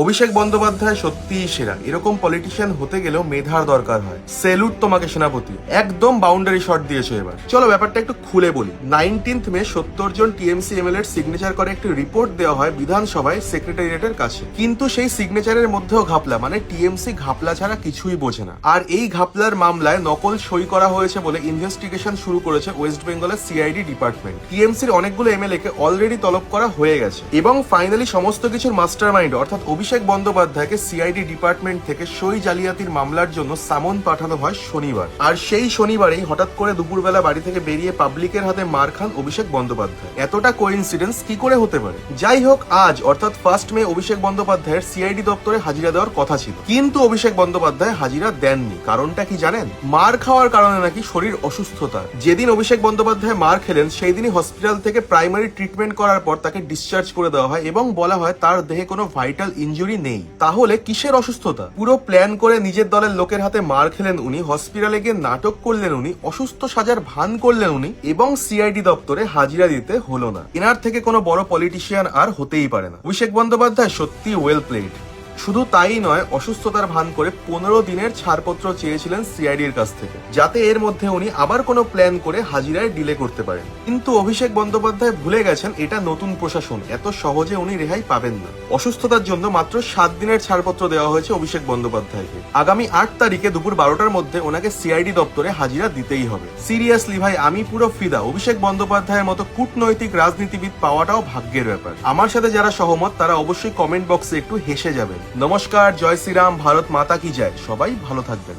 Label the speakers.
Speaker 1: অভিষেক বন্দ্যোপাধ্যায় সত্যিই সেরা। এরকম পলিটিশিয়ান হতে গেলেও মেধার দরকার হয়। সেলুট তোমাকে সেনাপতি, একদম বাউন্ডারি শট দিয়েছো এবার। চলো ব্যাপারটা একটু খুলে বলি। 19 মে 70 জন টিএমসি এমএলএ সিগনেচার করে একটি রিপোর্ট দেওয়া হয় বিধানসভায় সেক্রেটারিয়েটের কাছে, কিন্তু সেই সিগনেচারের মধ্যেও ঘাপলা, মানে টিএমসি ঘাপলা ছাড়া কিছুই বোঝে না। আর এই ঘাপলার মামলায় নকল সই করা হয়েছে বলে ইনভেস্টিগেশন শুরু করেছে ওয়েস্ট বেঙ্গলের সিআইডি ডিপার্টমেন্ট। টিএমসির অনেকগুলো এমএলএ কে অলরেডি তলব করা হয়ে গেছে এবং ফাইনালি সমস্ত কিছুর মাস্টার মাইন্ড অর্থাৎ অভিষেক বন্দ্যোপাধ্যায়কে সিআইডি ডিপার্টমেন্ট থেকে সই জালিয়াতির মামলার জন্য সামন পাঠানো হয় শনিবার। আর সেই শনিবারেই হঠাৎ করে দুপুরবেলা বাড়ি থেকে বেরিয়ে পাবলিকের হাতে মার খান অভিষেক বন্দ্যোপাধ্যায়। এতটা কোইন্সিডেন্স কি করে হতে পারে? যাই হোক, আজ অর্থাৎ 1 মে অভিষেক বন্দ্যোপাধ্যায়ের সিআইডি দপ্তরে হাজিরা দেওয়ার কথা ছিল, কিন্তু অভিষেক বন্দ্যোপাধ্যায় হাজিরা দেননি। কারণটা কি জানেন? মার খাওয়ার কারণে নাকি শরীর অসুস্থতা। যেদিন অভিষেক বন্দ্যোপাধ্যায় মার খেলেন সেই দিনই হসপিটাল থেকে প্রাইমারি ট্রিটমেন্ট করার পর তাকে ডিসচার্জ করে দেওয়া হয় এবং বলা হয় তার দেহে কোনো ভাইটাল ইনজুরি নেই। তাহলে কিসের অসুস্থতা? পুরো প্ল্যান করে নিজের দলের লোকের হাতে মার খেলেন উনি, হসপিটালে গিয়ে নাটক করলেন উনি, অসুস্থ সাজার ভান করলেন উনি, এবং সিআইডি দপ্তরে হাজিরা দিতে হলো না। এনার থেকে কোনো বড় পলিটিশিয়ান আর হতেই পারে না। অভিষেক বন্দ্যোপাধ্যায় সত্যি ওয়েল প্লেড। শুধু তাই নয়, অসুস্থতার ভান করে 15 দিনের ছাড়পত্র চেয়েছিলেন সিআইডির কাছ থেকে, যাতে এর মধ্যে উনি আবার কোনো প্ল্যান করে হাজিরায় ডিলে করতে পারেন। কিন্তু অভিষেক বন্দ্যোপাধ্যায় ভুলে গেছেন এটা নতুন প্রশাসন, এত সহজে উনি রেহাই পাবেন না। অসুস্থতার জন্য মাত্র 7 দিনের ছাড়পত্র দেওয়া হয়েছে অভিষেক বন্দ্যোপাধ্যায়কে। আগামী 8 তারিখে দুপুর 12টার মধ্যে ওনাকে সিআইডি দপ্তরে হাজিরা দিতেই হবে। সিরিয়াসলি ভাই, আমি পুরো ফিদা। অভিষেক বন্দ্যোপাধ্যায়ের মতো কূটনৈতিক রাজনীতিবিদ পাওয়াটাও ভাগ্যের ব্যাপার। আমার সাথে যারা সহমত তারা অবশ্যই কমেন্ট বক্সে একটু হেসে যাবেন। নমস্কার, জয় শ্রীরাম, ভারত মাতা কি জয়। সবাই ভালো থাকবেন।